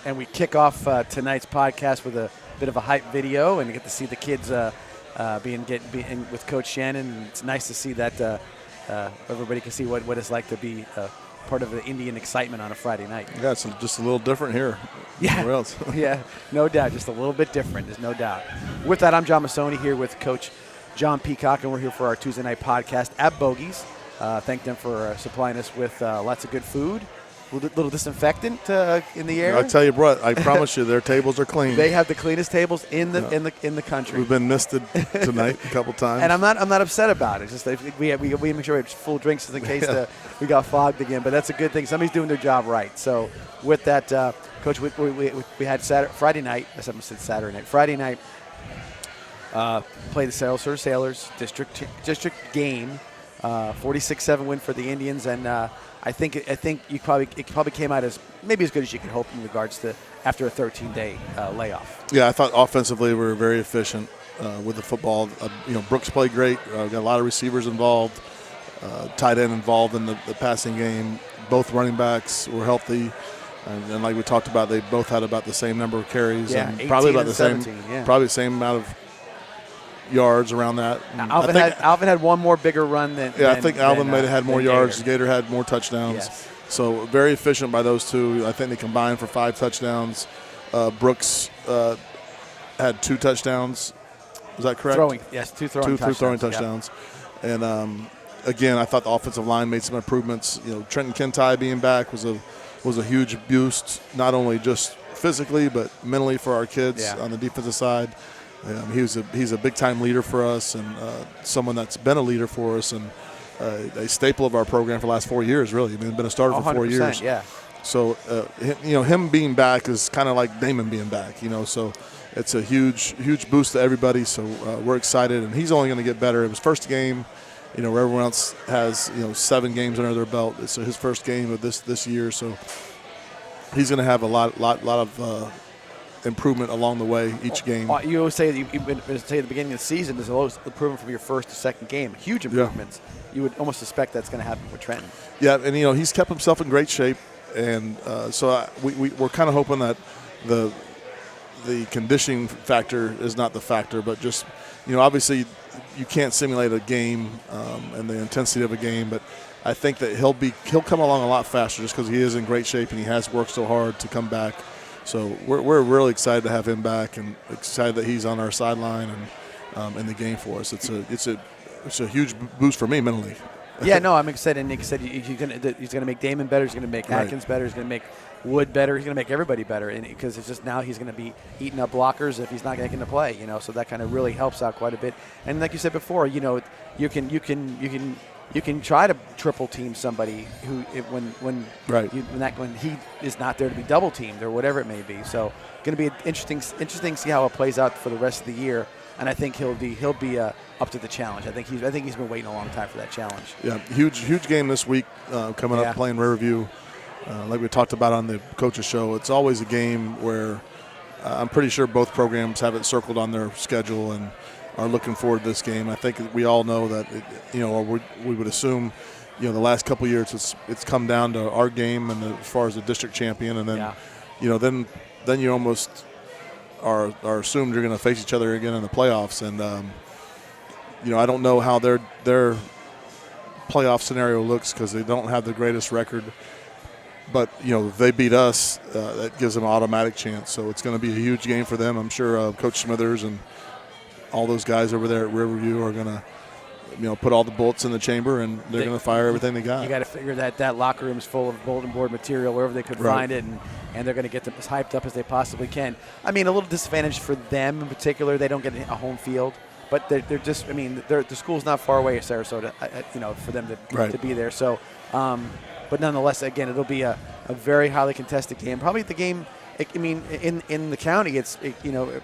and we kick off tonight's podcast with a bit of a hype video, and you get to see the kids being with Coach Shannon. And it's nice to see that everybody can see what it's like to be part of the Indian excitement on a Friday night. Yeah, it's just a little different here. Yeah, else. yeah, no doubt, just a little bit different. There's no doubt. With that, I'm John Mussone here with Coach John Peacock, and we're here for our Tuesday night podcast at Bogey's. Thank them for supplying us with lots of good food. Little disinfectant in the air. I'll tell you what, I promise you, their tables are clean. They have the cleanest tables in the country. We've been misted tonight a couple times, and I'm not upset about it. It's just we make sure we have full drinks in case we got fogged again. But that's a good thing. Somebody's doing their job right. So with that, Coach, we had Friday night. I said Saturday night. Friday night. Played the Sarasota Sailors district game. 46-7 win for the Indians, and I think it probably came out as maybe as good as you could hope in regards to after a 13-day layoff. Yeah, I thought offensively we were very efficient with the football. Brooks played great. Got a lot of receivers involved, tight end involved in the passing game. Both running backs were healthy, and like we talked about, they both had about the same number of carries. Yeah, and probably about the 17, same, probably the same amount of yards around that. Alvin had one more bigger run than. Yeah, I think Alvin may have had more yards. Gator. Gator had more touchdowns. Yes. So very efficient by those two. I think they combined for 5 touchdowns. Brooks had 2 touchdowns. Was that correct? Two throwing touchdowns. Yep. And again, I thought the offensive line made some improvements. Trenton Kintai being back was a huge boost, not only just physically but mentally for our kids on the defensive side. He's a big-time leader for us, and someone that's been a leader for us, and a staple of our program for the last 4 years, really. Been a starter for 4 years. Yeah. So, him being back is kind of like Damon being back, So it's a huge boost to everybody. So we're excited, and he's only going to get better. It was first game, where everyone else has 7 games under their belt. It's his first game of this year, so he's going to have a lot of improvement along the way each game. You always say at the beginning of the season, there's always improvement from your first to second game. Huge improvements. Yeah. You would almost suspect that's going to happen with Trenton. Yeah, and he's kept himself in great shape, and so we're kind of hoping that the conditioning factor is not the factor, but just obviously you can't simulate a game and the intensity of a game, but I think that he'll come along a lot faster just because he is in great shape and he has worked so hard to come back. So we're really excited to have him back, and excited that he's on our sideline and in the game for us. It's a huge boost for me mentally. Yeah, no, I'm excited. And Nick said he's going to make Damon better. He's going to make Atkins better. He's going to make Wood better. He's going to make everybody better, because it's just now he's going to be eating up blockers if he's not making the play. So that kind of really helps out quite a bit. And like you said before, you can try to triple team somebody when he is not there to be double teamed or whatever it may be. So going to be interesting to see how it plays out for the rest of the year. And I think he'll be up to the challenge. I think he's been waiting a long time for that challenge. Yeah, huge game this week coming up, playing Riverview. Like we talked about on the coaches show, it's always a game where I'm pretty sure both programs have it circled on their schedule and are looking forward to this game. I think we all know that, or we would assume, the last couple of years it's come down to our game and as far as the district champion, and then then you almost are assumed you're going to face each other again in the playoffs, and I don't know how their playoff scenario looks because they don't have the greatest record. But, if they beat us, that gives them an automatic chance. So it's going to be a huge game for them. I'm sure Coach Smithers and all those guys over there at Riverview are going to, put all the bullets in the chamber, and they're going to fire everything they got. You got to figure that locker room is full of bulletin board material wherever they could find it, and they're going to get them as hyped up as they possibly can. I mean, a little disadvantage for them in particular. They don't get a home field. But they're just, the school's not far away at Sarasota, for them to be there. So, but nonetheless, again, it'll be a very highly contested game. Probably the game, in the county, it's,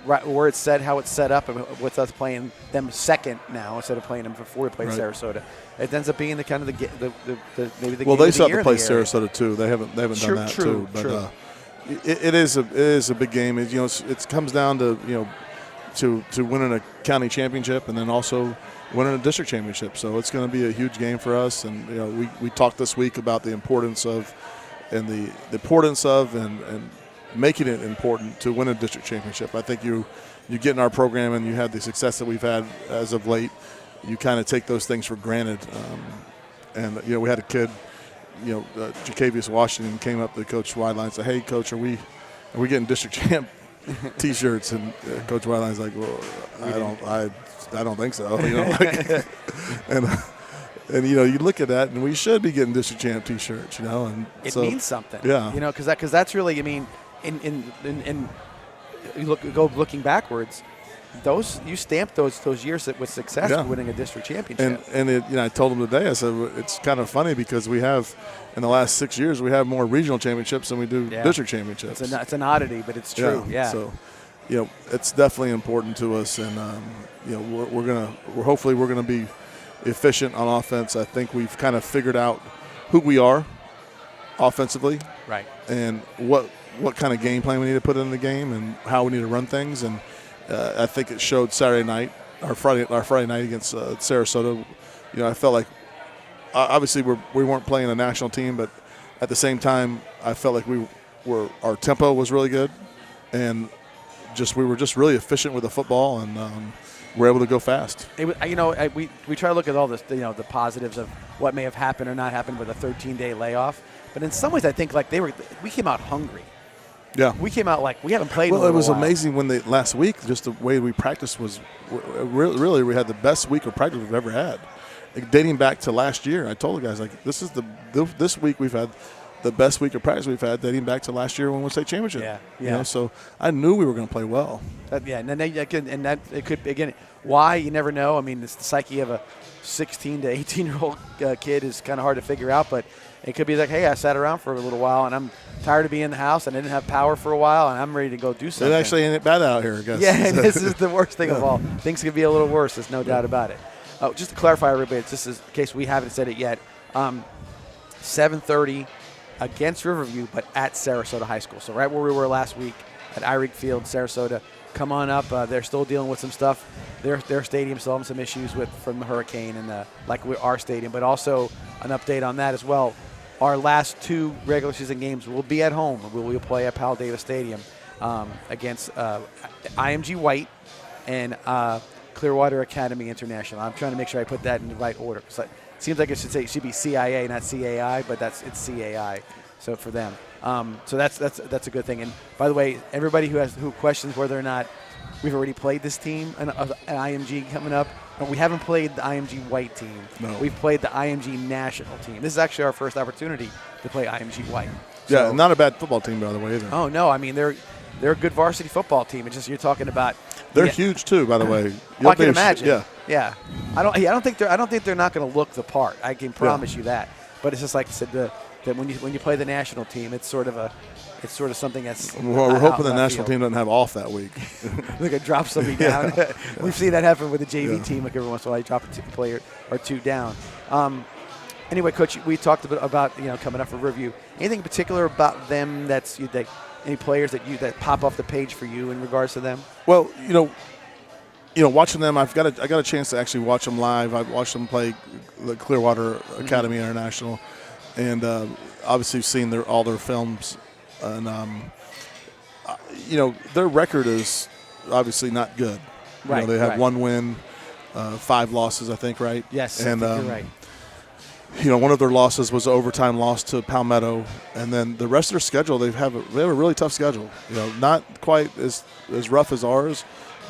right where it's set, how it's set up, and with us playing them second now instead of playing them before we played Sarasota. It ends up being the kind of maybe the game. Well, they still have to play Sarasota too. They haven't done that too. But it is a big game. It comes down to to winning a county championship and then also winning a district championship. So it's going to be a huge game for us. And we talked this week about the importance of and making it important to win a district championship. I think you get in our program and you have the success that we've had as of late, you kind of take those things for granted. And we had a kid, Jacavius Washington came up to Coach Wideline and said, "Hey, Coach, are we getting district champ T-shirts?" And Coach Wideline's like, "Well, I don't think so." And you look at that, and we should be getting district champ T-shirts. And it means something. Yeah. Because that's really, in looking backwards, you stamp those years with success for winning a district championship. And I told him today, I said it's kind of funny because we have in the last 6 years we have more regional champiomships than we do district championships. It's an oddity, but it's true. Yeah. So, it's definitely important to us, and hopefully we're gonna be efficient on offense. I think we've kind of figured out who we are offensively, right, and what kind of game plan we need to put in the game and how we need to run things. And I think it showed Saturday night, our Friday night against Sarasota. I felt like obviously we weren't playing a national team, but at the same time I felt like our tempo was really good, and we were just really efficient with the football, and we're able to go fast. We try to look at all this, the positives of what may have happened or not happened with a 13-day layoff. But in some ways, I think we came out hungry. Yeah, we came out like we haven't played. Well, in a it was while. amazing when last week, just the way we practiced was really we had the best week of practice we've ever had, dating back to last year. I told the guys this week we've had the best week of practice we've had dating back to last year when we won state championship. Yeah. So I knew we were going to play well. And that it could again. Why, you never know. I mean, it's the psyche of a 16 to 18-year-old kid is kind of hard to figure out, but it could be like, hey, I sat around for a little while and I'm tired of being in the house and I didn't have power for a while and I'm ready to go do something. It actually ain't bad out here, I guess. Yeah, and this is the worst thing of all. Things could be a little worse. There's no doubt about it. Just to clarify, everybody, just in case we haven't said it yet, 7:30 against Riverview, but at Sarasota High School. So right where we were last week at Irick Field, Sarasota. Come on up. They're still dealing with some stuff. Their stadium still having some issues from the hurricane and our stadium, but also an update on that as well. Our last 2 regular season games will be at home. We'll play at Powell Davis Stadium against IMG White and Clearwater Academy International. I'm trying to make sure I put that in the right order. So it seems like it should be CIA, not CAI, but it's CAI. So for them. So that's a good thing. And by the way, everybody who questions whether or not we've already played this team an IMG coming up, we haven't played the IMG White team. No. We've played the IMG National team. This is actually our first opportunity to play IMG White. So, not a bad football team, by the way, either. Oh no, I mean they're a good varsity football team. It's just you're talking about. They're huge too, by the way. Well, I can imagine. Yeah. I don't think they're not going to look the part. I can promise you that. But it's just like I said, that when you play the national team, it's sort of something that's. Well, we're hoping the national team doesn't have off that week. They're going to drop somebody down. We've seen that happen with the JV team. Like every once in a while, you drop a player or 2 down. Anyway, Coach, we talked a bit about coming up for review. Anything in particular about them any players that pop off the page for you in regards to them? Well, watching them, I got a chance to actually watch them live. I watched them play the Clearwater Academy International, and obviously seen all their films. And their record is obviously not good. Right. They have 1 win, 5 losses, I think. Right. Yes. And I think you're right. One of their losses was an overtime loss to Palmetto, and then the rest of their schedule, they have a really tough schedule. Not quite as rough as ours,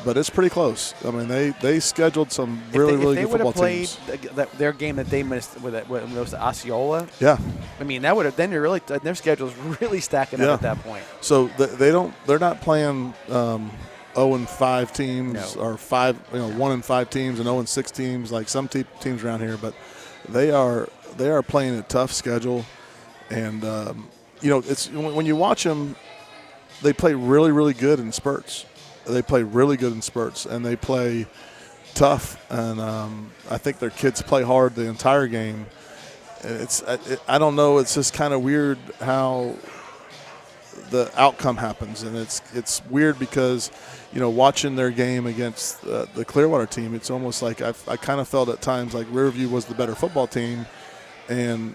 but it's pretty close. I mean, they scheduled some really good football teams. If they would have played their game that they missed with it was Osceola. Yeah. I mean, that would have then their schedule's really stacking up at that point. So they're not playing 0-5 teams or 1-5 teams and 0-6 teams like some teams around here, but they are playing a tough schedule, and it's when you watch them, they play really good in spurts. They play really good in spurts, and they play tough. And I think their kids play hard the entire game. I don't know. It's just kind of weird how the outcome happens, and it's weird because watching their game against the Clearwater team, it's almost like I kind of felt at times like Riverview was the better football team, and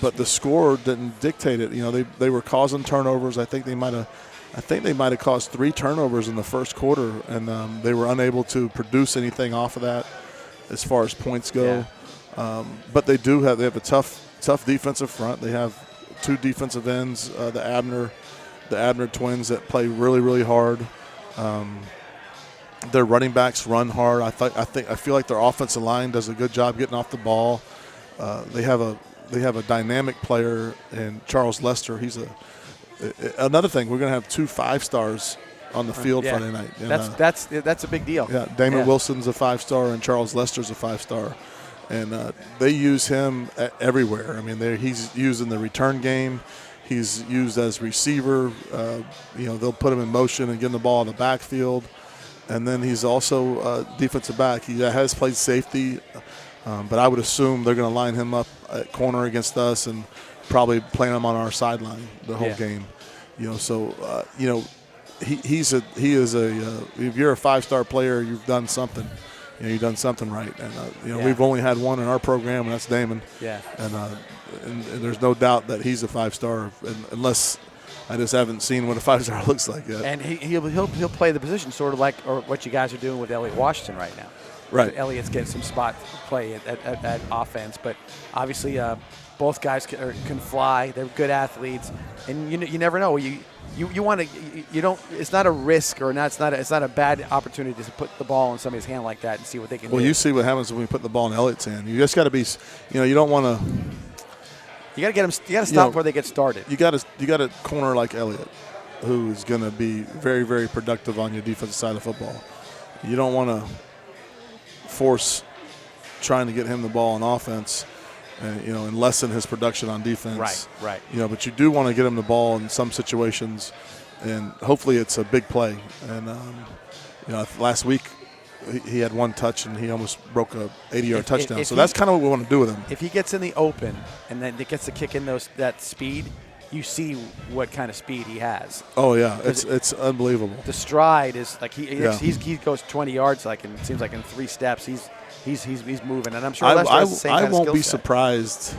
but the score didn't dictate it. They were causing turnovers. I think they might have caused 3 turnovers in the first quarter, and they were unable to produce anything off of that as far as points go. Yeah. But they have a tough defensive front. They have 2 defensive ends, the Abner twins that play really, really hard. Their running backs run hard. I feel like their offensive line does a good job getting off the ball. They have a dynamic player in Charles Lester. He's another thing. We're going to have 2 5-stars on the field Friday night. And, that's a big deal. Yeah, Damon Wilson's a 5-star and Charles Lester's a 5-star, and they use him everywhere. I mean, he's used in the return game. He's used as receiver. They'll put him in motion and get him the ball in the backfield. And then he's also a defensive back. He has played safety, but I would assume they're going to line him up at corner against us and probably play him on our sideline the whole game. He is a. If you're a 5-star player, you've done something. You've done something right. And we've only had one in our program, and that's Damon. Yeah. And there's no doubt that he's a 5-star, unless I just haven't seen what a 5-star looks like yet. And he'll play the position sort of like or what you guys are doing with Elliot Washington right now. Right. Elliot's getting some spot play at offense, but obviously both guys can fly. They're good athletes, and you never know. You want to you don't. It's not a risk or not. It's not a bad opportunity to put the ball in somebody's hand like that and see what they can do. Well, you see what happens when we put the ball in Elliot's hand. You just got to be. You don't want to. You got to get them. You got to stop before they get started. You got a corner like Elliott, who is going to be very, very productive on your defensive side of football. You don't want to force trying to get him the ball on offense, and lessen his production on defense. Right. But you do want to get him the ball in some situations, and hopefully it's a big play. And last week he had 1 touch and he almost broke a 80-yard touchdown. So that's kind of what we want to do with him. If he gets in the open and then it gets to kick in that speed, you see what kind of speed he has. Oh yeah, it's unbelievable. The stride is like he goes 20 yards it seems like in 3 steps. He's moving, and I'm sure Lester has the same kind of skill set. I won't be surprised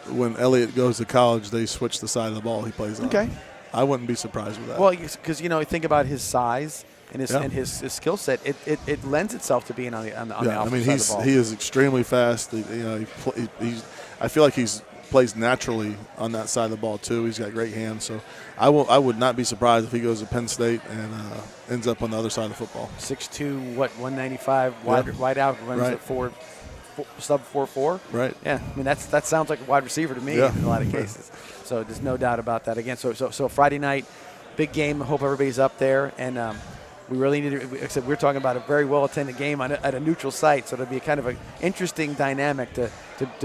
when Elliott goes to college. They switch the side of the ball he plays on. Okay, I wouldn't be surprised with that. Well, because think about his size and his skill set. It lends itself to being on the offensive side of the ball. He is extremely fast. I feel like he's plays naturally on that side of the ball too. He's got great hands, so I would not be surprised if he goes to Penn State and ends up on the other side of football. 6'2", 195, wide out, runs at sub 4.4. Right. Yeah, I mean that sounds like a wide receiver to me in a lot of cases. So there's no doubt about that. Again, so Friday night, big game. I hope everybody's up there, and we really need to. Except we're talking about a very well attended game at a neutral site, so it'll be kind of an interesting dynamic to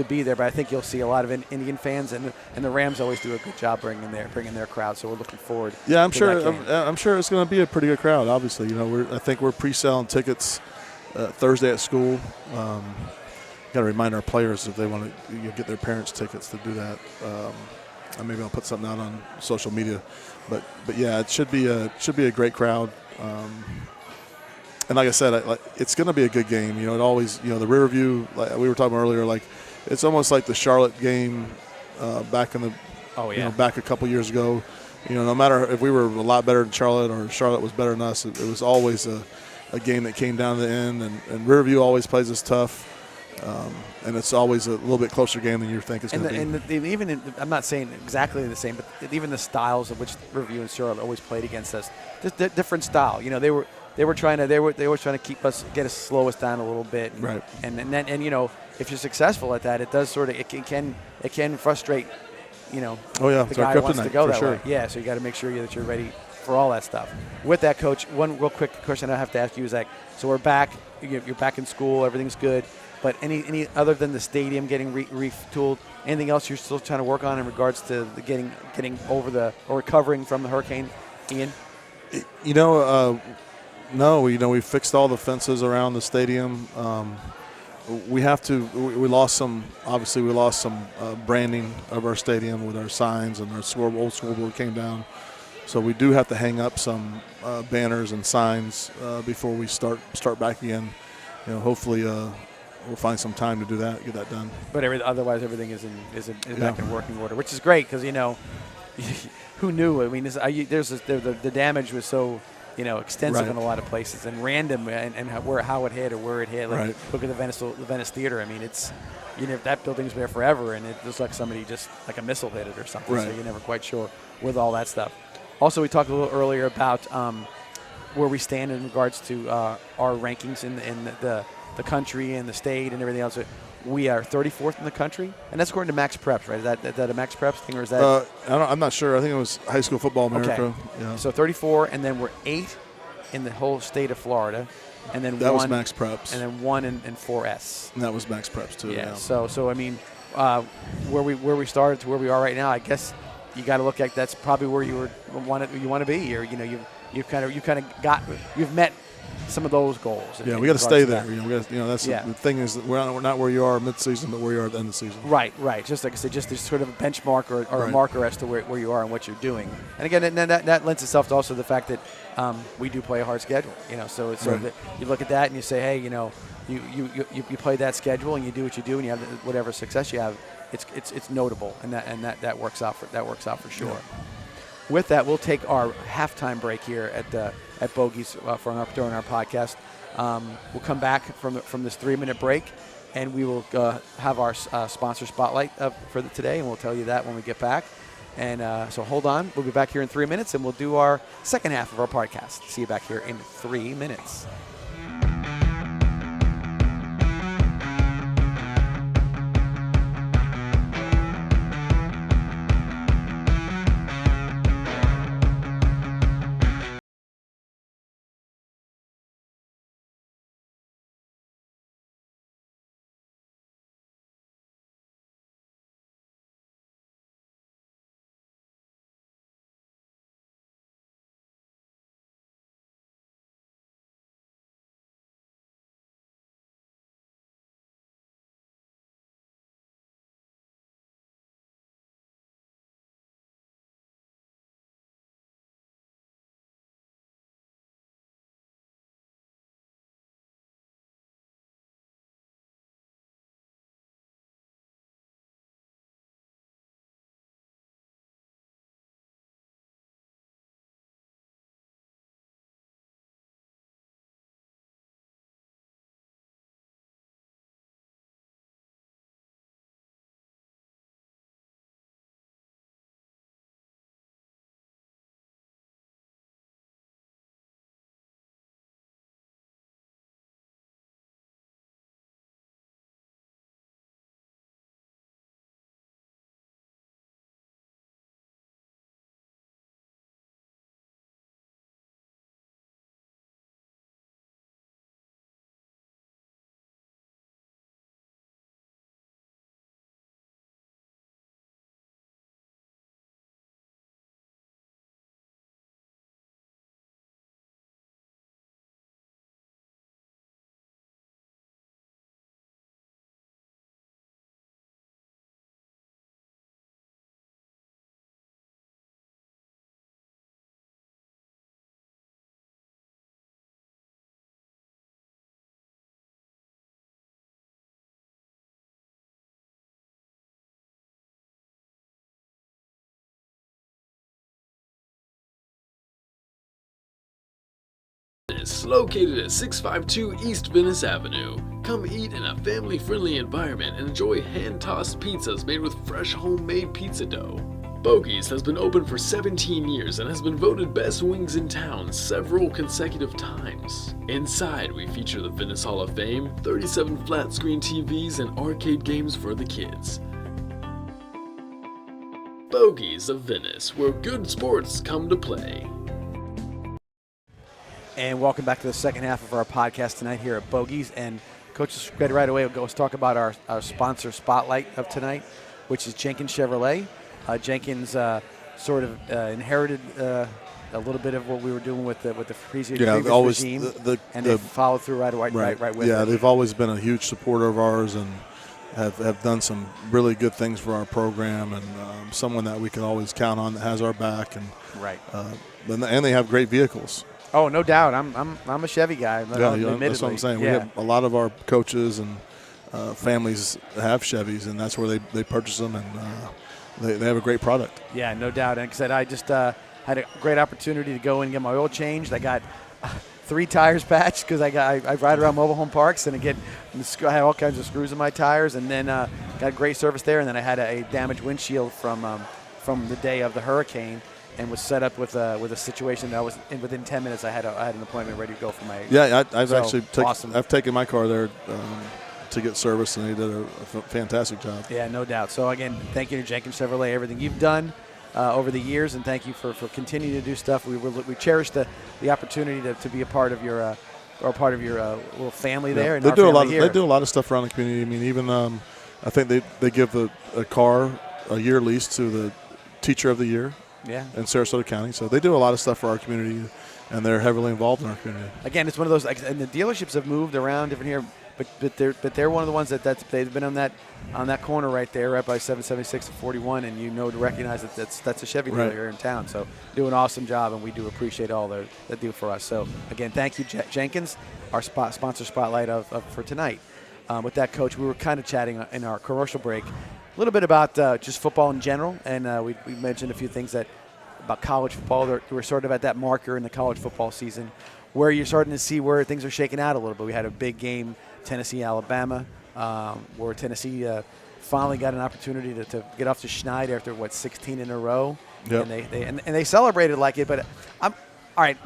be there. But I think you'll see a lot of Indian fans, and the Rams always do a good job bringing their crowd. So we're looking forwed. Yeah, I'm sure it's going to be a pretty good crowd. Obviously, I think we're pre-selling tickets Thursday at school. Got to remind our players if they want to get their parents' tickets to do that. Maybe I'll put something out on social media, but yeah, it should be a great crowd. And like I said, it's going to be a good game. It always, the Riverview, like we were talking earlier, it's almost like the Charlotte game back in the, back a couple years ago. No matter if we were a lot better than Charlotte or Charlotte was better than us, it was always a game that came down to the end. And Riverview always plays us tough. And it's always a little bit closer game than you think it's going to be. I'm not saying exactly the same, but even the styles of which Riverview and Charlotte always played against us, just different style. They were trying to get us slow us down a little bit. Right. And if you're successful at that, it does it can frustrate. The guy who wants to go that way. Yeah. So you got to make sure that you're ready for all that stuff. With that, Coach, one real quick question I have to ask you is so we're back. You're back in school. Everything's good. But any other than the stadium getting retooled, anything else you're still trying to work on in regards to the getting over or recovering from the Hurricane Ian? No. We fixed all the fences around the stadium. We lost some. Obviously, we lost some branding of our stadium with our signs, and our old scoreboard came down. So we do have to hang up some banners and signs before we start back again. Hopefully we'll find some time to do that, get that done. But otherwise, everything is back in working order, which is great because who knew? I mean, the damage was so extensive in a lot of places and random, and how it hit or where it hit. Like, look at the Venice Theater. I mean, it's that building's there forever, and it looks like somebody just like a missile hit it or something. Right. So you're never quite sure with all that stuff. Also, we talked a little earlier about where we stand in regards to our rankings in the country and the state and everything else. We are 34th in the country, and that's according to Max Preps, right? Is that a Max Preps thing, or is that? I'm not sure. I think it was High School Football America. Okay. Yeah. So 34, and then we're 8 in the whole state of Florida, and then that was Max Preps, and then 1 in 4S. And that was Max Preps too. Yeah. So I mean, where we started to where we are right now, I guess you got to look at that's probably where you want to be, or you've met some of those goals. Yeah, we got to stay there. That's the thing is that we're not where you are mid-season, but where you are at the end of the season. Right. Just like I said, just sort of a benchmark or a marker as to where you are and what you're doing. And again, that lends itself to also the fact that we do play a hard schedule. So it's sort of you look at that and you say, hey, you play that schedule and you do what you do and you have whatever success you have. It's notable, and that works out for sure. Yeah. With that, we'll take our halftime break here at Bogies during our podcast. We'll come back from this 3-minute break, and we will have our sponsor spotlight for today, and we'll tell you that when we get back. And so hold on. We'll be back here in 3 minutes, and we'll do our second half of our podcast. See you back here in 3 minutes. Located at 652 East Venice Avenue. Come eat in a family-friendly environment and enjoy hand-tossed pizzas made with fresh homemade pizza dough. Bogies has been open for 17 years and has been voted best wings in town several consecutive times. Inside, we feature the Venice Hall of Fame, 37 flat-screen TVs, and arcade games for the kids. Bogies of Venice, where good sports come to play. And welcome back to the second half of our podcast tonight here at Bogies. And Coach, right away, let's talk about our sponsor spotlight of tonight, which is Jenkins Chevrolet. Jenkins sort of inherited a little bit of what we were doing with the previous regime, and they followed through right with it. Yeah, they've always been a huge supporter of ours and have done some really good things for our program, and someone that we can always count on that has our back. And and they have great vehicles. Oh, no doubt. I'm a Chevy guy. That's what I'm saying. We have a lot of our coaches and families have Chevys, and that's where they purchase them, and they have a great product. Yeah, no doubt. And like I said, I just had a great opportunity to go and get my oil changed. I got 3 tires patched because I ride around mobile home parks, and I had all kinds of screws in my tires, and then got great service there. And then I had a damaged windshield from the day of the hurricane, and was set up with a situation that I was in within 10 minutes. I had an appointment ready to go for my. Yeah, I've awesome. I've taken my car there to get service, and they did a fantastic job. Yeah, no doubt. So again, thank you to Jenkins Chevrolet, everything you've done over the years, and thank you for continuing to do stuff. We cherish the opportunity to be a part of your little family there. And they do a lot of stuff around the community. I mean, even I think they give a car a year lease to the Teacher of the Year. Yeah. In Sarasota County, so they do a lot of stuff for our community, and they're heavily involved in our community. Again, it's one of those, and the dealerships have moved around different here, but they're one of the ones they've been on that corner right there, right by 776 and 41, and to recognize that that's a Chevy dealer here in town. So do an awesome job, and we do appreciate all that they do for us. So again, thank you, Jenkins, our sponsor spotlight for tonight. With that, Coach, we were kind of chatting in our commercial break a little bit about just football in general, and we mentioned a few things about college football. We're sort of at that marker in the college football season where you're starting to see where things are shaking out a little bit. We had a big game, Tennessee-Alabama, where Tennessee finally got an opportunity to get off to Schneid after, 16 in a row. Yep. And they celebrated like it. But all right,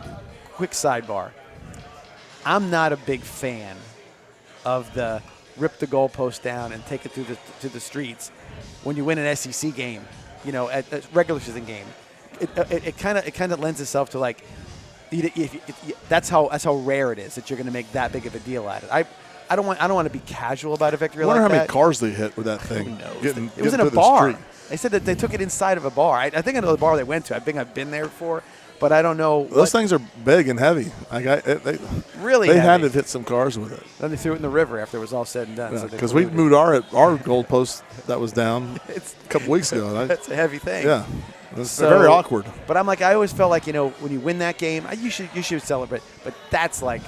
quick sidebar. I'm not a big fan of the rip the goalpost down and take it to the streets when you win an SEC game, at a regular season game. It kind of lends itself to like, that's how rare it is that you're going to make that big of a deal at it. I don't want to be casual about a victory like that. I wonder how many cars they hit with that thing. Who knows? It was in a bar. They said that they took it inside of a bar. I think I know the bar they went to. I think I've been there before, but I don't know. Those things are big and heavy. They had to hit some cars with it. Then they threw it in the river after it was all said and done. Because we moved our goalpost that was down a couple weeks ago. That's a heavy thing. Yeah. It's very awkward. But I'm like, I always felt like, when you win that game, you should celebrate. But that's like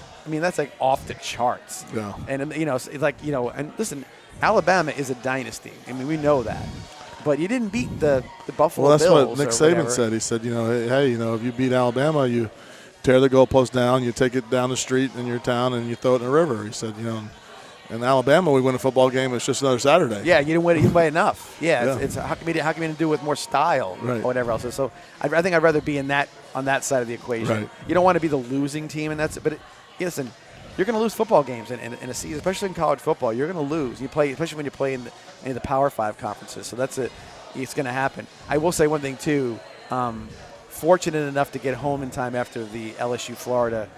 off the charts. Yeah. And, it's like, and listen, Alabama is a dynasty. I mean, we know that. But you didn't beat the Buffalo Bills. Well, that's what Nick Saban said. He said, hey, if you beat Alabama, you tear the goalpost down, you take it down the street in your town, and you throw it in a river. He said, in Alabama, we win a football game. It's just another Saturday. Yeah, you didn't win it by enough. Yeah. It's how can you do it with more style or whatever else? So I think I'd rather be on that side of the equation. Right. You don't want to be the losing team, and that's it. But listen, you're going to lose football games in a season, especially in college football. You're going to lose. You play, especially when you play in the Power 5 conferences. So that's it. It's going to happen. I will say one thing too. Fortunate enough to get home in time after the LSU Florida.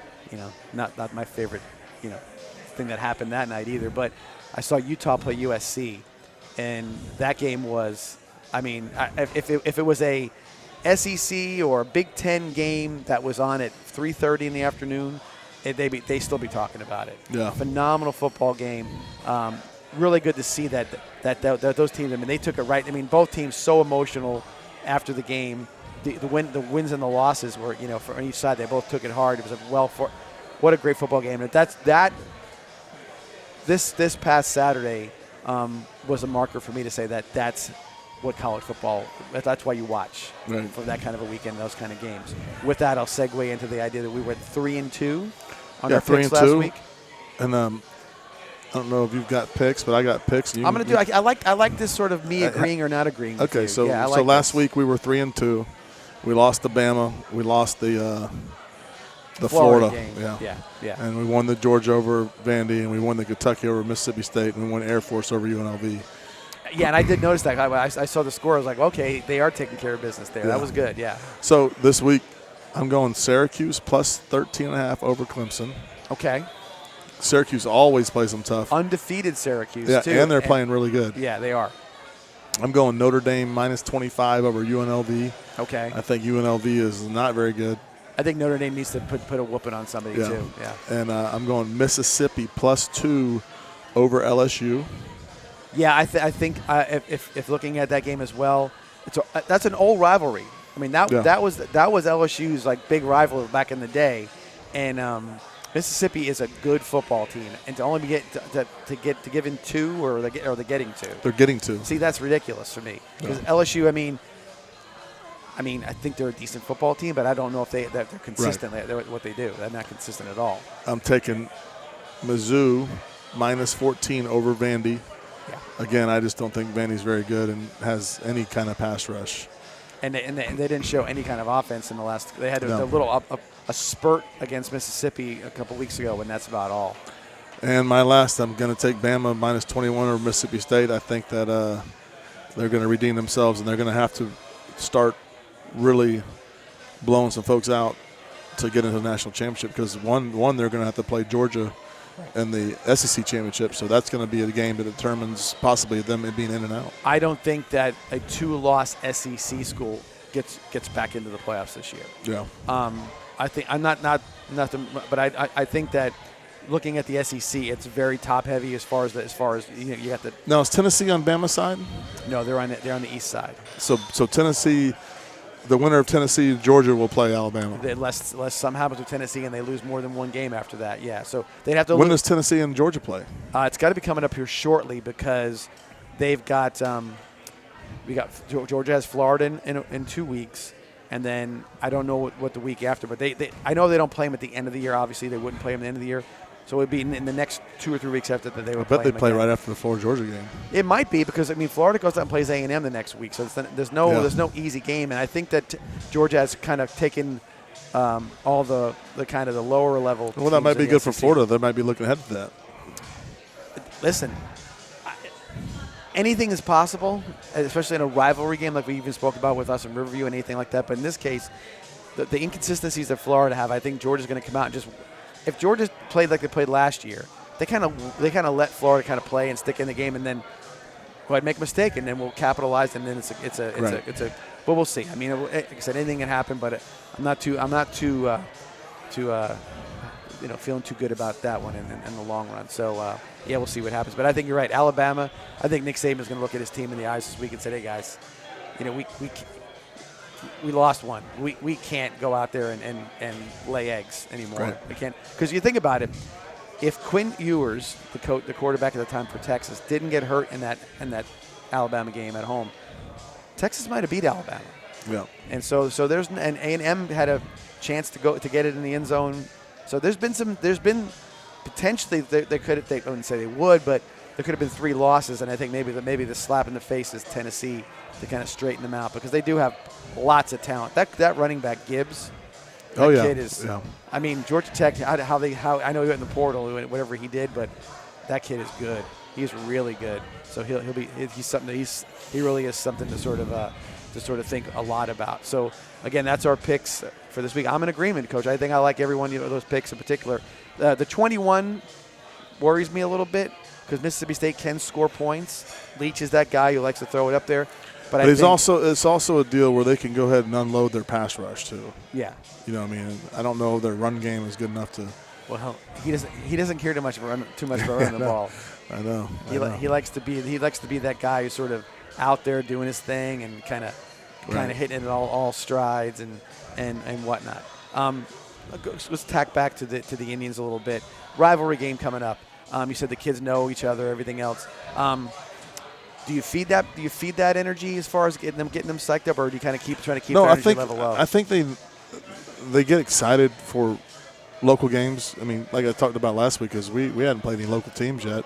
Not my favorite. Thing that happened that night either, but I saw Utah play USC, and that game was, if it was a SEC or a Big Ten game that was on at 3:30 in the afternoon, they still be talking about it. Yeah, phenomenal football game. Really good to see that those teams. They took it right. Both teams so emotional after the game. The wins and the losses were, for on each side, they both took it hard. It was what a great football game. And This past Saturday was a marker for me to say that's what college football, that's why you watch for that kind of a weekend, those kind of games. With that, I'll segue into the idea that we went 3-2 on our picks last week. And I don't know if you've got picks, but I got picks. I'm going to do. I like this sort of me agreeing or not agreeing. Okay, with you. So last week we were 3-2. We lost to Bama. We lost the Florida game. Yeah. And we won the Georgia over Vandy, and we won the Kentucky over Mississippi State, and we won Air Force over UNLV. Yeah, and I did notice that. I saw the score. I was like, okay, they are taking care of business there. Yeah. That was good, yeah. So this week I'm going Syracuse plus 13.5 over Clemson. Okay. Syracuse always plays them tough. Undefeated Syracuse, too. And they're playing really good. Yeah, they are. I'm going Notre Dame minus 25 over UNLV. Okay. I think UNLV is not very good. I think Notre Dame needs to put a whooping on somebody, too. Yeah. And I'm going Mississippi plus 2 over LSU. Yeah, I think if looking at that game as well, that's an old rivalry. That was LSU's big rival back in the day, and Mississippi is a good football team, and to only get to give in 2, or they're getting 2. They're getting 2. See, that's ridiculous for me. Because LSU, I mean, I think they're a decent football team, but I don't know if they're consistent. Right. They're what they do. They're not consistent at all. I'm taking Mizzou -14 over Vandy. Yeah. Again, I just don't think Vandy's very good and has any kind of pass rush. And they didn't show any kind of offense in the last. They had a little a spurt against Mississippi a couple weeks ago, and that's about all. And my last, I'm going to take Bama -21 over Mississippi State. I think that they're going to redeem themselves, and they're going to have to start really blowing some folks out to get into the national championship, because one they're going to have to play Georgia in the SEC championship, so that's going to be a game that determines possibly them being in and out. I don't think that a 2-loss SEC school gets back into the playoffs this year. Yeah. I think I'm not nothing, but I think that looking at the SEC, it's very top heavy as far as you got the. Now, is Tennessee on Bama's side? No, they're on the east side. So Tennessee. The winner of Tennessee, Georgia, will play Alabama. Unless something happens with Tennessee and they lose more than one game after that, yeah. So they'd have to. When does Tennessee and Georgia play? It's got to be coming up here shortly, because they've got Georgia has Florida in 2 weeks, and then I don't know what the week after, but I know they don't play them at the end of the year. Obviously, they wouldn't play them at the end of the year. So it would be in the next 2 or 3 weeks after that they would play. I bet they play right after the Florida-Georgia game. It might be, because Florida goes out and plays A&M the next week, so there's no easy game, and I think that Georgia has kind of taken all the kind of the lower level. Well, that might be good for Florida. They might be looking ahead to that. Listen, anything is possible, especially in a rivalry game like we even spoke about with us in Riverview and anything like that. But in this case, the inconsistencies that Florida have, I think Georgia's going to come out and just. If Georgia played like they played last year, they kind of let Florida kind of play and stick in the game, and then make a mistake, and then we'll capitalize, and then it's a. But we'll see. Like I said, anything can happen, but I'm not too feeling too good about that one in the long run. So we'll see what happens. But I think you're right. Alabama. I think Nick Saban's going to look at his team in the eyes this week and say, "Hey guys, we lost one. We can't go out there and lay eggs anymore. Right. We can't, because you think about it. If Quinn Ewers, the quarterback at the time for Texas, didn't get hurt in that Alabama game at home, Texas might have beat Alabama. Yeah. And so there's and A&M had a chance to get it in the end zone. So there's been potentially they could have, I wouldn't say they would, but there could have been 3 losses, and I think maybe the slap in the face is Tennessee to kind of straighten them out, because they do have lots of talent. That running back Gibbs, kid is. Yeah. Georgia Tech. How I know he went in the portal, whatever he did, but that kid is good. He's really good. So he's something. He really is something to sort of think a lot about. So again, that's our picks for this week. I'm in agreement, Coach. I think I like every one of those picks in particular. The 21 worries me a little bit, because Mississippi State can score points. Leach is that guy who likes to throw it up there. But it's also a deal where they can go ahead and unload their pass rush too. Yeah. I don't know if their run game is good enough to. Well, he doesn't care too much about running the ball. I know. He likes to be that guy who's sort of out there doing his thing and kind of hitting it all strides and whatnot. Let's tack back to the Indians a little bit. Rivalry game coming up. You said the kids know each other, everything else. Do you feed that energy as far as getting them psyched up, or do you kind of trying to keep their energy level low? I think they get excited for local games. Like I talked about last week, because we hadn't played any local teams yet,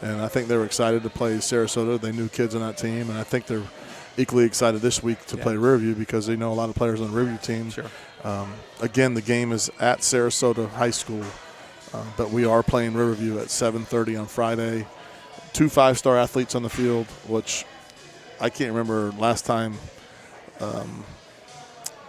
and I think they were excited to play Sarasota. They knew kids on that team, and I think they're equally excited this week to play Riverview, because they know a lot of players on the Riverview team. Sure. Again, the game is at Sarasota High School, but we are playing Riverview at 7:30 on Friday. 2 5-star athletes on the field, which I can't remember last time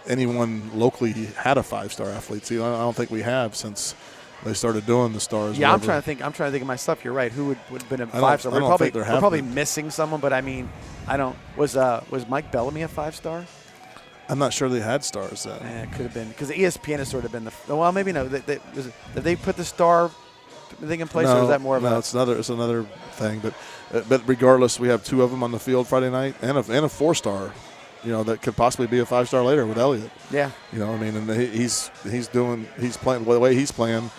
anyone locally had a 5-star athlete. See, I don't think we have since they started doing the stars. Yeah, I'm trying to think of myself. You're right. Who would have been a 5-star? We're probably missing someone, but I don't. Was Mike Bellamy a 5-star? I'm not sure they had stars then. It could have been, because ESPN has sort of been well, maybe no. Did they put the star thing in place, or is that more of a? No, it's another thing. But regardless, we have 2 of them on the field Friday night, and a 4-star. That could possibly be a 5-star later with Elliott. Yeah. And he's playing the way he's playing.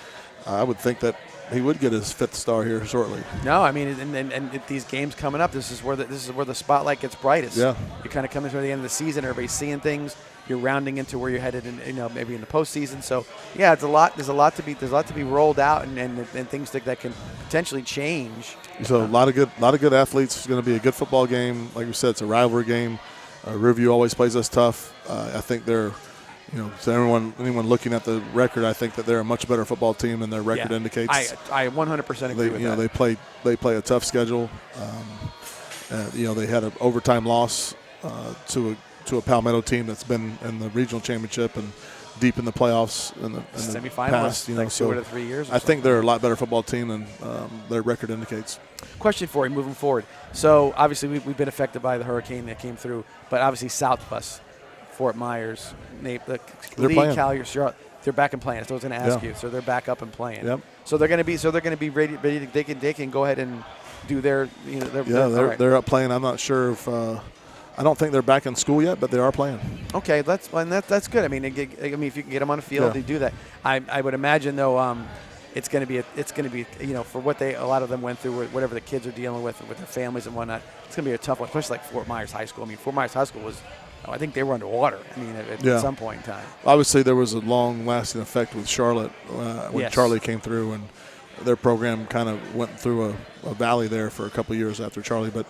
I would think that he would get his 5th star here shortly. No, I mean, and these games coming up, this is where the spotlight gets brightest. Yeah. You're kind of coming to the end of the season. Everybody's seeing things. You're rounding into where you're headed, maybe in the postseason. So, yeah, it's a lot. There's a lot to be rolled out, and things that can potentially change. So a lot of good athletes. It's going to be a good football game. Like we said, it's a rivalry game. Riverview always plays us tough. I think they're, so anyone looking at the record, I think that they're a much better football team than their record indicates. I 100% agree with that. They play a tough schedule. They had an overtime loss to a Palmetto team that's been in the regional championship and deep in the playoffs in the semifinals. Past, like 2 out of 3 years. I think they're a lot better football team than their record indicates. Question for you moving forward. So obviously we've been affected by the hurricane that came through, but obviously south of us, Fort Myers, Lee, Collier, Charlotte, they're back and playing. So I was going to ask you. So they're back up and playing. Yep. So they're going to be ready. They can go ahead and do their. They're up playing. I'm not sure if. I don't think they're back in school yet, but they are playing. Okay, that's good. I mean, if you can get them on the field, they do that. I would imagine though, it's going to be for what a lot of them went through, whatever the kids are dealing with their families and whatnot. It's going to be a tough one, especially like Fort Myers High School. I mean, Fort Myers High School was, I think they were underwater. I mean, at some point in time. Obviously, there was a long-lasting effect with Charlotte when Charlie came through, and their program kind of went through a valley there for a couple of years after Charlie, but.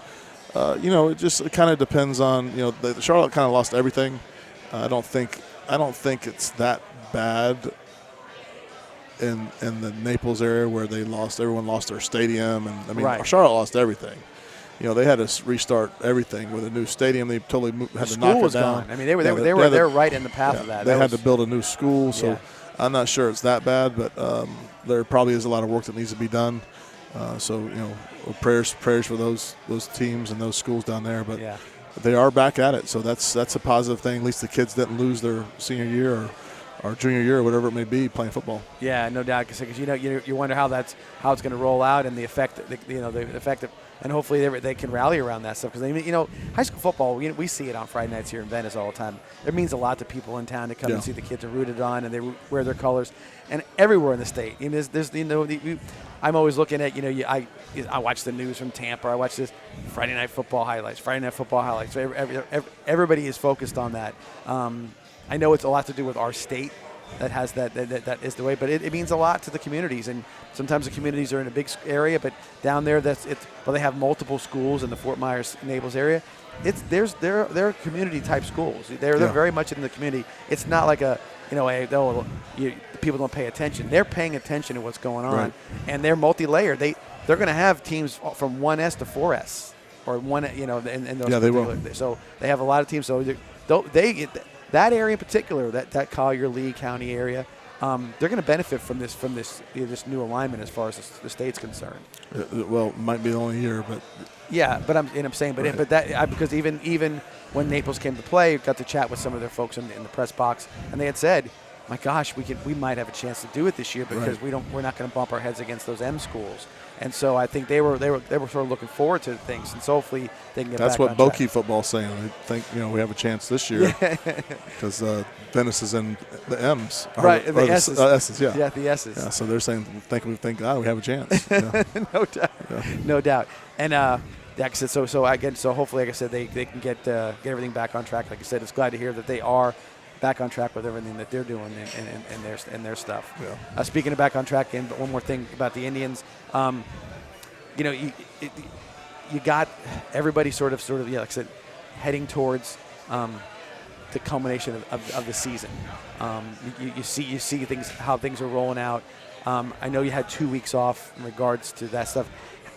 It kind of depends on the Charlotte kind of lost everything. I don't think it's that bad in the Naples area where everyone lost their stadium, and I mean Charlotte lost everything. They had to restart everything with a new stadium. They totally had to knock it down. Gone. I mean, they were right in the path of that. They had to build a new school, so I'm not sure it's that bad, but there probably is a lot of work that needs to be done. Prayers for those teams and those schools down there, but they are back at it. So that's a positive thing. At least the kids didn't lose their senior year or junior year or whatever it may be playing football. Yeah, no doubt. Because you wonder how it's going to roll out and the effect and hopefully they can rally around that stuff. Because high school football, we see it on Friday nights here in Venice all the time. It means a lot to people in town to come and see the kids are rooted on and they wear their colors. And everywhere in the state, I'm always looking at I watch the news from Tampa. I watch this Friday Night Football highlights. So everybody is focused on that. I know it's a lot to do with our state that has that is the way, but it means a lot to the communities. And sometimes the communities are in a big area, but down there they have multiple schools in the Fort Myers Naples area. They're community type schools. They're very much in the community. It's not like people don't pay attention. They're paying attention to what's going on, and they're multi-layered. They're going to have teams from 1S to 4S or one. In those they will. So they have a lot of teams. So that area in particular, that Collier, Lee County area, they're going to benefit from this new alignment as far as the state's concerned. Well, it might be the only year, but I'm saying, because even when Naples came to play, got to chat with some of their folks in the press box, and they had said, "My gosh, we might have a chance to do it this year because we're not going to bump our heads against those M schools." And so I think they were sort of looking forward to things, and so hopefully they can get That's back what on Boki track. Football's saying. They think we have a chance this year because Venice is in the M's, the S's. S's, the S's. Yeah, so they're saying, thank God we have a chance. Yeah. No doubt. And like I said, so hopefully, like I said, they can get everything back on track. Like I said, it's glad to hear that they are back on track with everything that they're doing and their stuff. Yeah. Speaking of back on track, but one more thing about the Indians, you got everybody sort of like I said, heading towards the culmination of the season. You see how things are rolling out. I know you had 2 weeks off in regards to that stuff.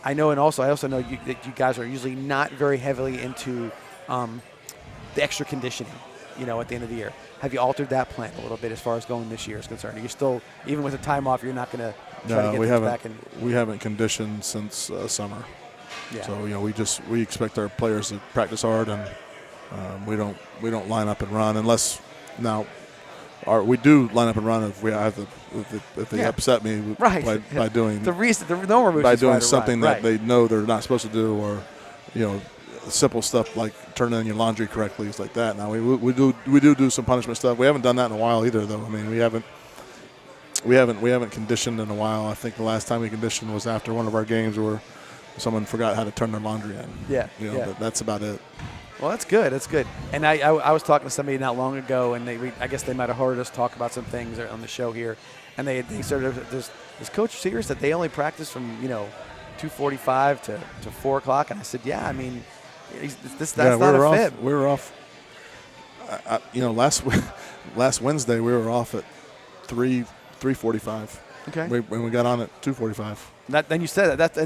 I know, and I also know that you guys are usually not very heavily into the extra conditioning. At the end of the year, have you altered that plan a little bit as far as going this year is concerned? Are you still, even with the time off, you're not going to try to get things back in? We haven't conditioned since summer. Yeah. So we expect our players to practice hard, and we don't line up and run unless we do line up and run if they upset me by doing something that they know they're not supposed to do, or simple stuff like turning in your laundry correctly, it's like that. Now we do some punishment stuff. We haven't done that in a while either, though. I mean, we haven't. we haven't conditioned in a while. I think the last time we conditioned was after one of our games where someone forgot how to turn their laundry in. Yeah. But that's about it. Well, that's good. That's good. And I was talking to somebody not long ago, and I guess they might have heard us talk about some things on the show here, and they sort of is Coach serious that they only practice from 2:45 to 4 o'clock? And I said, yeah. I mean, that's not a fib. We were off. Last Wednesday we were off at 3:45. Okay. When we got on at 2:45. Then you said that.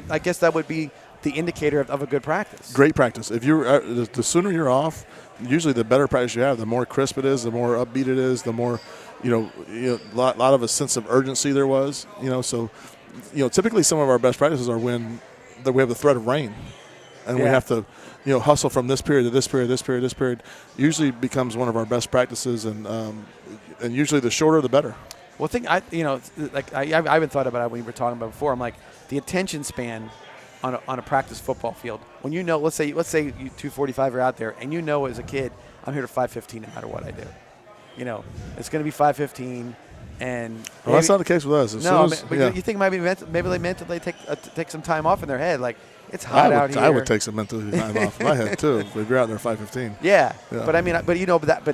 I guess that would be the indicator of a good practice. Great practice. If you're the sooner you're off, usually the better practice you have. The more crisp it is, the more upbeat it is, the more a lot of a sense of urgency there was. So typically some of our best practices are when we have the threat of rain, and we have to hustle from this period to this period, this period, this period. Usually becomes one of our best practices, and usually the shorter the better. Well, I haven't thought about it when we were talking about before. I'm like, the attention span on a practice football field. When let's say you 2:45 are out there, and as a kid, I'm here to 5:15 no matter what I do. It's going to be 5:15, and that's not the case with us. You think maybe they mentally take some time off in their head, like it's hot out here. I would take some mental time off in my head too if you're out there 5:15. Yeah, but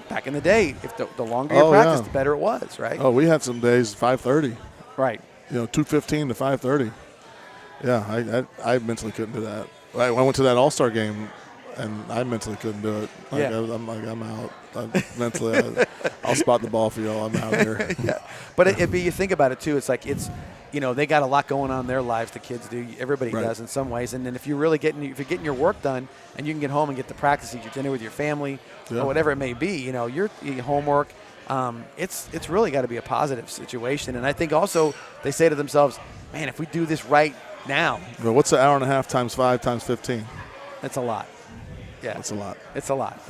back in the day, if the longer you practiced, the better it was, right? Oh, we had some days 5:30. Right. 2:15 to 5:30. Yeah, I mentally couldn't do that. I went to that All-Star game, and I mentally couldn't do it. I'm out. Mentally, I'll spot the ball for y'all. I'm out here. Yeah, but you think about it too. It's like they got a lot going on in their lives. The kids do. Everybody does in some ways. And then if you're getting your work done, and you can get home and get to practice, eat your dinner with your family, or whatever it may be. Your homework. It's really got to be a positive situation. And I think also they say to themselves, man, if we do this right now. Well, what's an hour and a half times 5 times 15? That's a lot. Yeah, it's a lot. It's a lot.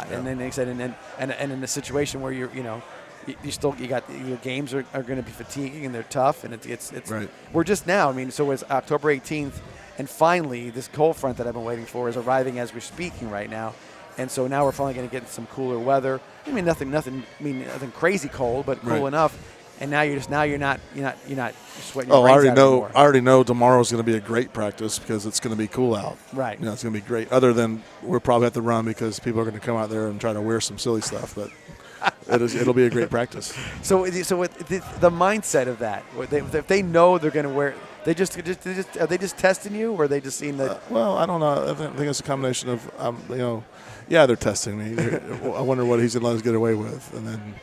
Yeah. And then they said, and in a situation where you got your games are going to be fatiguing and they're tough, and it's right. We're just now. So it's October 18th, and finally this cold front that I've been waiting for is arriving as we're speaking right now, and so now we're finally going to get some cooler weather. Nothing crazy cold, but cool enough. And now you're not sweating. Oh, I already know tomorrow's going to be a great practice because it's going to be cool out. Right. It's going to be great. Other than we'll probably have to run because people are going to come out there and try to wear some silly stuff, but it'll be a great practice. So the mindset of that, if they know they're going to wear, are they just testing you, or are they just seeing that? Well, I don't know. I think it's a combination of they're testing me. I wonder what he's going to let us get away with, and then.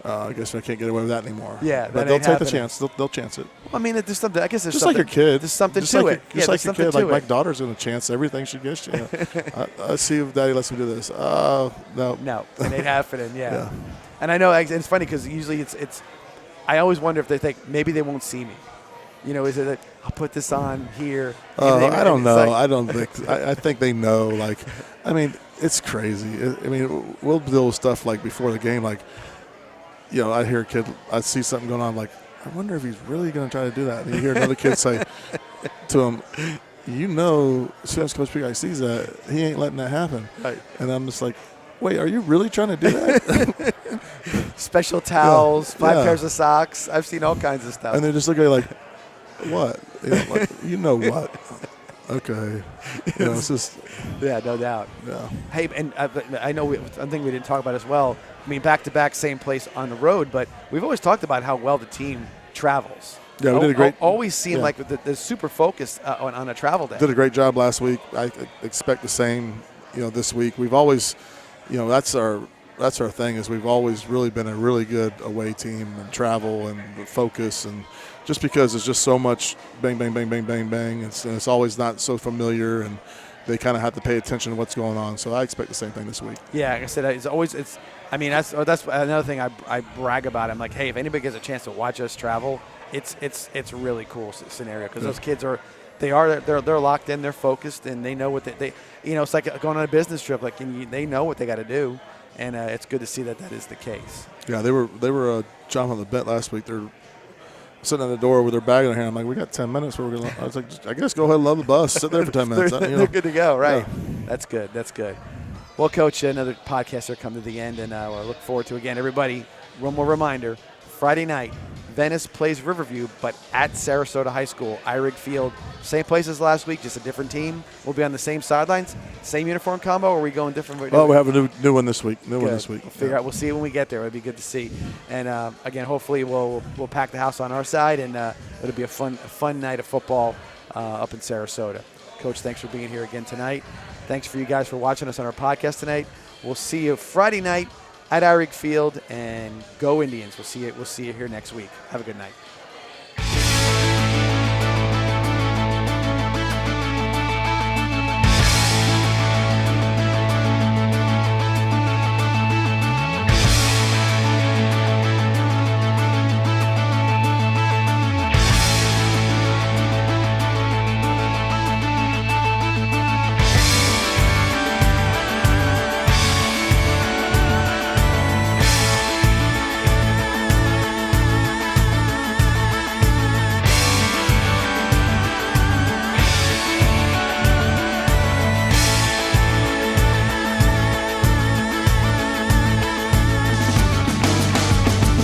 I guess I can't get away with that anymore. Yeah, but they'll take the chance. They'll chance it. Well, there's something. I guess there's just something. Like your kid. There's something to it. Just like your kid. Like my daughter's going to chance everything she gets. Let's see if Daddy lets me do this. No. No, it ain't happening. Yeah. And I know it's funny because usually it's. I always wonder if they think maybe they won't see me. Is it like, I'll put this on here? I don't know. I don't think. I think they know. It's crazy. We'll deal with stuff like before the game, like. I hear a kid, I see something going on, like, I wonder if he's really going to try to do that. And you hear another kid say to him, as soon as Coach Peacock sees that, he ain't letting that happen. Right. And I'm just like, wait, are you really trying to do that? Special towels, 5 pairs of socks. I've seen all kinds of stuff. And they just look at you like, what? What? Okay. It's just. Yeah, no doubt. Yeah. Hey, and I know one thing we didn't talk about as well. Back-to-back, same place on the road, but we've always talked about how well the team travels. Yeah, we did a great. Always seemed like they're super focused on a travel day. Did a great job last week. I expect the same. This week we've always, that's our thing is we've always really been a really good away team and travel and focus and just because it's just so much bang bang bang bang bang bang and it's always not so familiar and they kind of have to pay attention to what's going on. So I expect the same thing this week. Yeah, like I said, that's another thing I brag about. I'm like, hey, if anybody gets a chance to watch us travel, it's a really cool scenario because those kids they're locked in, they're focused, and they know what they it's like going on a business trip. Like they know what they got to do, and it's good to see that is the case. Yeah, they were jumping on the bed last week. They're sitting at the door with their bag in their hand. I'm like, we got 10 minutes. I was like, I guess go ahead and load the bus. Sit there for 10 minutes. They're good to go, right? Yeah. That's good. Well, Coach, another podcast are come to the end, and I look forward to, again, everybody, one more reminder, Friday night, Venice plays Riverview, but at Sarasota High School, Eyrig Field. Same place as last week, just a different team. We'll be on the same sidelines, same uniform combo, or are we going different? Oh, we have a new one this week. One this week. We'll figure out. We'll see when we get there. It'll be good to see. And again, hopefully we'll pack the house on our side, and it'll be a fun night of football up in Sarasota. Coach, thanks for being here again tonight. Thanks for you guys for watching us on our podcast tonight. We'll see you Friday night at Eyrig Field, and go Indians. We'll see you here next week. Have a good night.